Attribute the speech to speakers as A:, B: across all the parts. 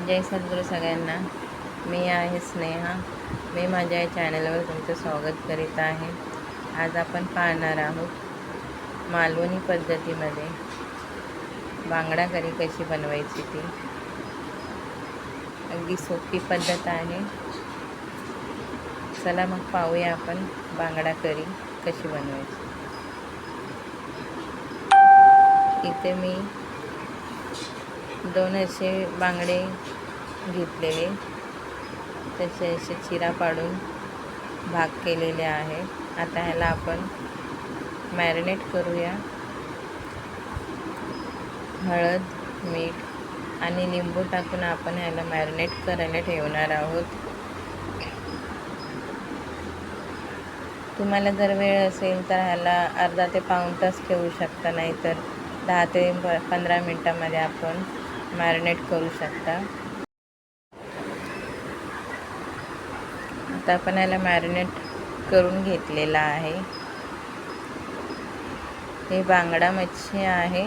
A: जय सद्गुरू सगळ्यांना. मी आहे स्नेहा. मी माझ्या या चॅनलवर तुमचं स्वागत करीत आहे. आज आपण पाहणार आहोत मालवणी पद्धतीमध्ये बांगडा करी कशी बनवायची ती. अगदी सोपी पद्धत आहे. चला मग पाहूया आपण बांगडा करी कशी बनवायची. इथे मी 2 असे बांगडे घेतलेले, त्याचे असे चिरा पाडून भाग केलेले आहे. आता ह्याला आपण मॅरिनेट करूया. हळद, मीठ आणि लिंबू टाकून आपण ह्याला मॅरिनेट करायला ठेवणार आहोत. तुम्हाला जर वेळ असेल तर ह्याला अर्धा ते पाऊण तास ठेवू शकता, नाहीतर 10 ते 15 मिनटामध्ये आपण मॅरिनेट करू शकता. आता आपण याला मॅरिनेट करून घेतलेला आहे. हे बांगडा मच्छी आहे.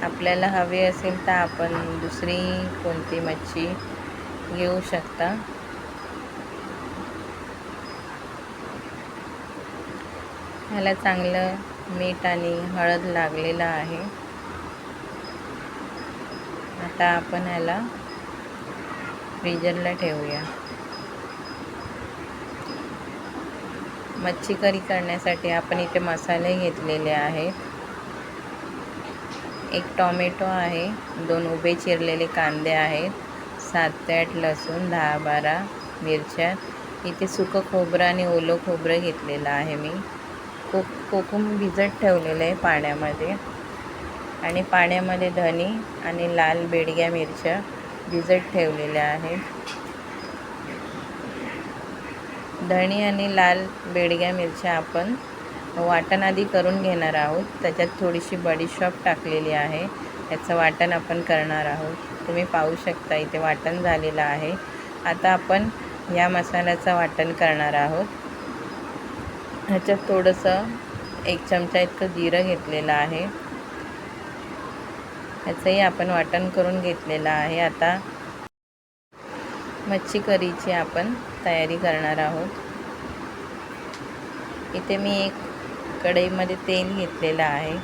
A: आपल्याला हवी असेल तर आपण दुसरी कोणती मच्छी घेऊ शकता. ह्याला चांगलं मीठ आणि हळद लागलेलं आहे. आता आपण ह्याला फ्रीजरला ठेवूया. मच्छी करी करण्यासाठी आपण इथे मसाले घेतलेले आहेत. 1 टोमॅटो आहे, 2 उभे चिरलेले कांदे आहेत, 7 ते 8 लसूण, 10-12 मिरच्या. इथे सुकं खोबरं आणि ओलं खोबरं घेतलेलं आहे. मी कोकम भिजत ठेवलेलं आहे पाण्यामध्ये, आणि पाण्यामध्ये धने आणि लाल बेडग्या मिरच्या भिजत ठेवलेल्या आहेत. धणे आणि लाल बेडग्या मिरच्या आपण वाटण आधी करून घेणार आहोत. त्याच्यात थोडीशी बडीशॉप टाकलेली आहे. याचं वाटण आपण करणार आहोत. तुम्ही पाहू शकता इथे वाटण झालेलं आहे. आता आपण या मसाल्याचं वाटण करणार आहोत. ह्याच्यात थोडंसं 1 चमचा इतकं जिरं घेतलेलं आहे. ह्याचंही आपण वाटण करून घेतलेलं आहे. आता मच्छी करीची आपण तयारी करणार आहोत. इथे मी 1 कढईमध्ये तेल घेतलेलं आहे.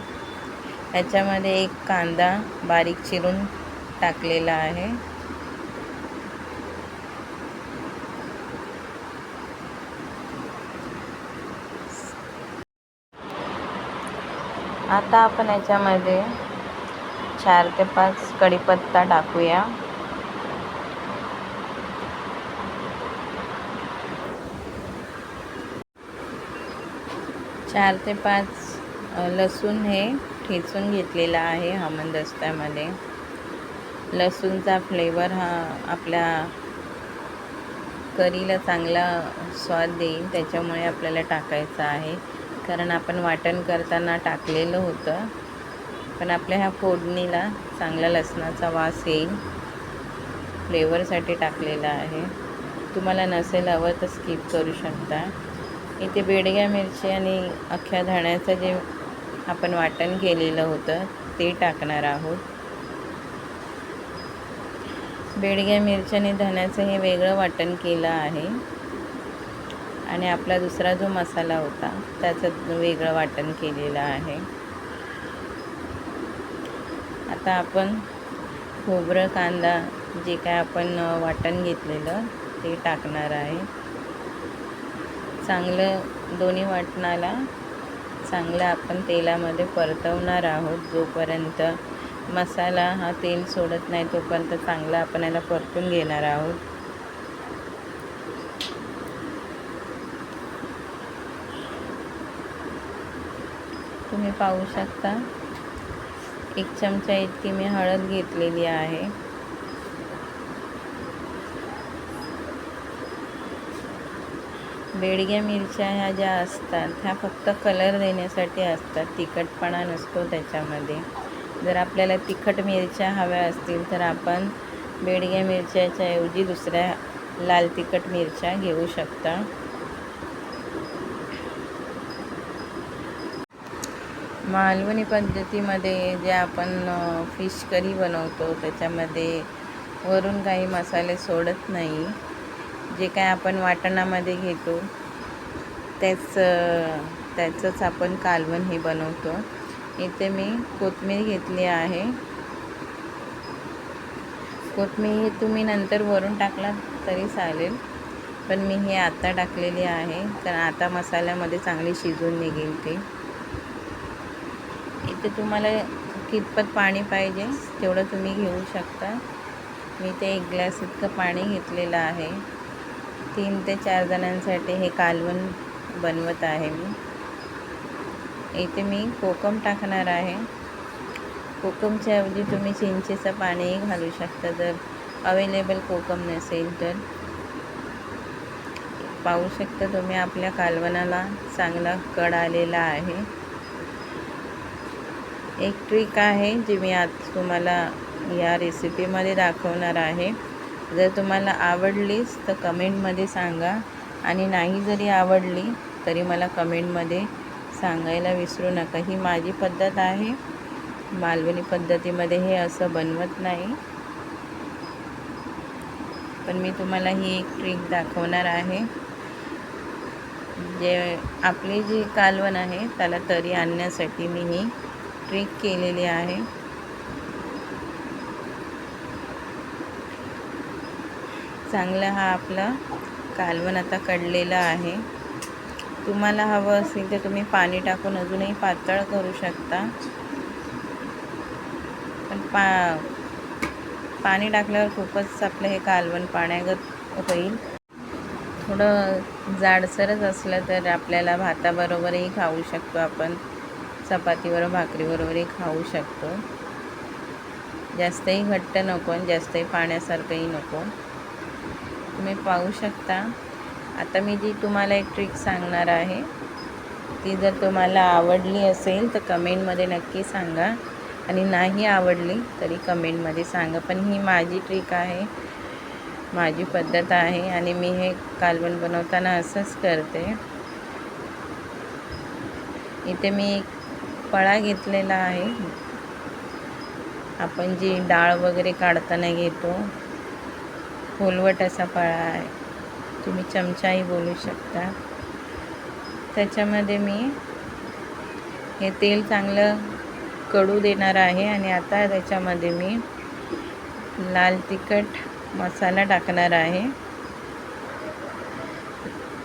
A: ह्याच्यामध्ये 1 कांदा बारीक चिरून टाकलेला आहे. आता आपण याच्यामध्ये 4 ते 5 कढीपत्ता टाकूया. चार ते 5 लसूण हे ठेचून घेतलेला आहे हमदस्त्यामध्ये. लसूणचा फ्लेवर हा आपल्या करीला चांगला स्वाद देईल, त्याच्यामुळे आपल्याला टाकायचं आहे. कारण आपण वाटण करताना टाकलेलं होतं, पण आपल्या ह्या फोडणीला चांगला लसणाचा वास येईल, फ्लेवरसाठी टाकलेला आहे. तुम्हाला नसेल हवं तर स्किप करू शकता. इथे बेडग्या मिरची आणि अख्ख्या धण्याचं जे आपण वाटण केलेलं होतं ते टाकणार आहोत. बेडग्या मिरची आणि धण्याचं हे वेगळं वाटण केलं आहे, आणि आपला दुसरा जो मसाला होता त्याचं वेगळं वाटण केलेलं आहे. आता आपण खोबरं, कांदा जे काय आपण वाटण घेतलेलं ते टाकणार आहे. चांगलं दोन्ही वाटणाला चांगलं आपण तेलामध्ये परतवणार आहोत. जोपर्यंत मसाला हा तेल सोडत नाही तोपर्यंत चांगलं आपण याला परतून घेणार आहोत. तुम्ही पाहू शकता 1 चमचा इतकी मी हळद घेतलेली आहे. बेडग्या मिरच्या ह्या ज्या असतात ह्या फक्त कलर देण्यासाठी असतात, तिखटपणा नसतो त्याच्यामध्ये. जर आपल्याला तिखट मिरच्या हव्या असतील तर आपण बेडग्या मिरच्याच्या ऐवजी दुसऱ्या लाल तिखट मिरच्या घेऊ शकता. मालवणी पद्धतीमध्ये जे आपण फिश करी बनवतो त्याच्यामध्ये वरून काही मसाले सोडत नाही. जे काय आपण वाटणामध्ये घेतो त्याचंच आपण कालवण हे बनवतो. इथे मी कोथिंबीर घेतली आहे. कोथिंबीर तुम्ही नंतर वरून टाकला तरी चालेल, पण मी हे आता टाकलेली आहे, कारण आता मसाल्यामध्ये चांगली शिजून निघेल ती. इथे तुम्हाला कितपत पाणी पाहिजे तेवढं तुम्ही घेऊ शकता. मी ते 1 ग्लास इतकं पाणी घेतलेलं आहे. 3 ते 4 जणांसाठी हे कालवण बनवत आहे मी. इथे मी कोकम टाकणार आहे. कोकमच्या ऐवजी तुम्ही चिंचेचं पाणीही घालू शकता जर अवेलेबल कोकम नसेल तर. पाहू शकता तुम्ही आपल्या कालवणाला चांगला कड आलेला आहे. एक ट्रिक आहे जी मी आज तुम्हाला या रेसिपीमध्ये दाखवणार आहे. जर तुम्हाला आवडलीच तर कमेंटमध्ये सांगा, आणि नाही जरी आवडली तरी मला कमेंटमध्ये सांगायला विसरू नका. ही माझी पद्धत आहे. मालवणी पद्धतीमध्ये हे असं बनवत नाही, पण मी तुम्हाला ही एक ट्रिक दाखवणार आहे. जे आपली जी कालवण आहे त्याला तरी आणण्यासाठी मी ही ट्रिक केलेली आहे. चांगला हा आपला कालवण आता कडलेला आहे. तुम्हाला हवं असेल तर तुम्ही पाणी टाकून अजूनही पातळ करू शकता, पण पाणी टाकल्यावर खूपच आपलं हे कालवण पाण्यागत होईल. थोडं जाडसरच असलं तर आपल्याला भाताबरोबरही खाऊ शकतो आपण, चपातीवर भाकरीबरोबरही खाऊ शकतो. जास्तही घट्ट नको आणि जास्तही पाण्यासारखंही नको. तुम्ही पाहू शकता. आता मी जी तुम्हाला एक ट्रिक सांगणार आहे ती जर तुम्हाला आवडली असेल तर कमेंटमध्ये नक्की सांगा, आणि नाही आवडली तरी कमेंटमध्ये सांगा. पण ही माझी ट्रिक आहे, माझी पद्धत आहे, आणि मी हे कालवण बनवताना असंच करते. इथे मी एक पळा घेतलेला आहे. आपण जी डाळ वगैरे काढताना घेतो, खोलवट असा पळा आहे, तुम्ही चमचाही बोलू शकता. त्याच्यामध्ये मी हे तेल चांगलं कडू देणार आहे, आणि आता त्याच्यामध्ये मी लाल तिखट मसाला टाकणार आहे.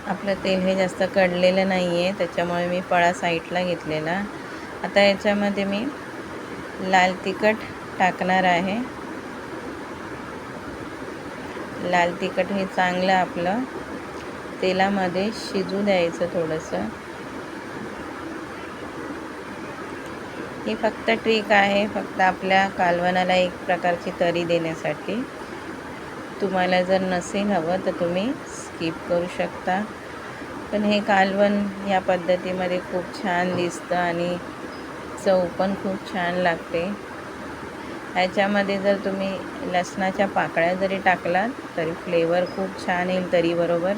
A: आपलं तेल हे जास्त कडलेलं नाही आहे, त्याच्यामुळे मी पळा साईडला घेतलेला. आता याच्यामध्ये मी लाल तिखट टाकणार आहे. लाल तिखट हे चांगलं आपलं तेलामध्ये शिजू द्यायचं थोडंसं. ही फक्त ट्रिक आहे, फक्त आपल्या कालवणाला एक प्रकारची तरी देण्यासाठी. तुम्हाला जर नसेल हवं तर तुम्ही स्किप करू शकता, पण हे कालवण या पद्धतीमध्ये खूप छान दिसतं आणि चव पण खूप छान लागते. ह्याच्यामध्ये जर तुम्ही लसणाच्या पाकळ्या जरी टाकलात तरी फ्लेवर खूप छान येईल तरीबरोबर.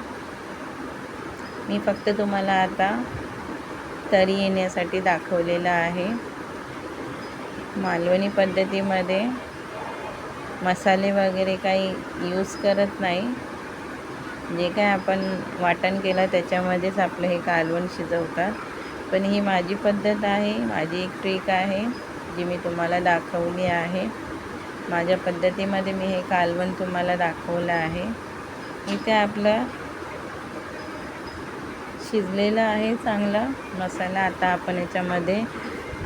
A: मी फक्त तुम्हाला आता तरी येण्यासाठी दाखवलेलं आहे. मालवणी पद्धतीमध्ये मसाले वगैरे काही यूज करत नाही. जे काय आपण वाटण केलं त्याच्यामध्येच आपलं हे कालवण शिजवतात. पण ही माझी पद्धत आहे, माझी एक ट्रिक आहे जी मी तुम्हाला दाखवली आहे. माझ्या पद्धतीमध्ये मी हे कालवण तुम्हाला दाखवलं आहे. इथे आपलं शिजलेलं आहे चांगला मसाला. आता आपण याच्यामध्ये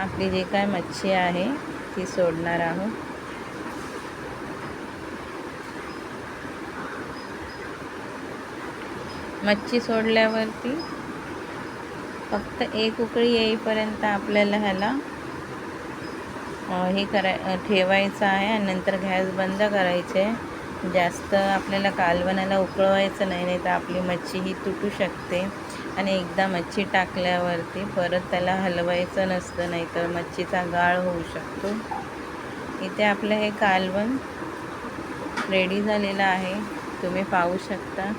A: आपली जे काय मच्छी आहे ती सोडणार आहोत. मच्छी सोडल्यावरती फक्त एक उकळी येईपर्यंत आपल्याला ह्याला हे ठेवायचं आहे, आणि नंतर गॅस बंद करायचे. जास्त आपल्याला कालवणाला उकळवायचं नाही, नाही तर आपली मच्छी ही तुटू शकते. आणि एकदा मच्छी टाकल्यावरती परत त्याला हलवायचं नसतं, नाही तर मच्छीचा गाळ होऊ शकतो. इथे आपलं हे कालवण रेडी झालेलं आहे, तुम्ही पाहू शकता.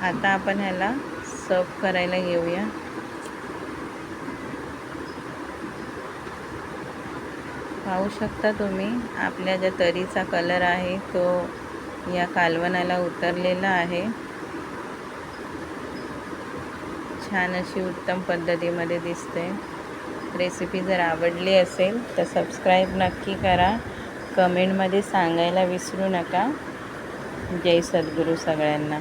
A: आता आपण ह्याला सर्व करायला घेऊया. पाहू शकता तुम्ही आपल्या ज्या तरीचा कलर आहे तो या कालवणाला उतरलेला आहे. छान अशी उत्तम पद्धतीमध्ये दिसते. रेसिपी जर आवडली असेल तर सबस्क्राईब नक्की करा. कमेंटमध्ये सांगायला विसरू नका. जय सद्गुरू सगळ्यांना.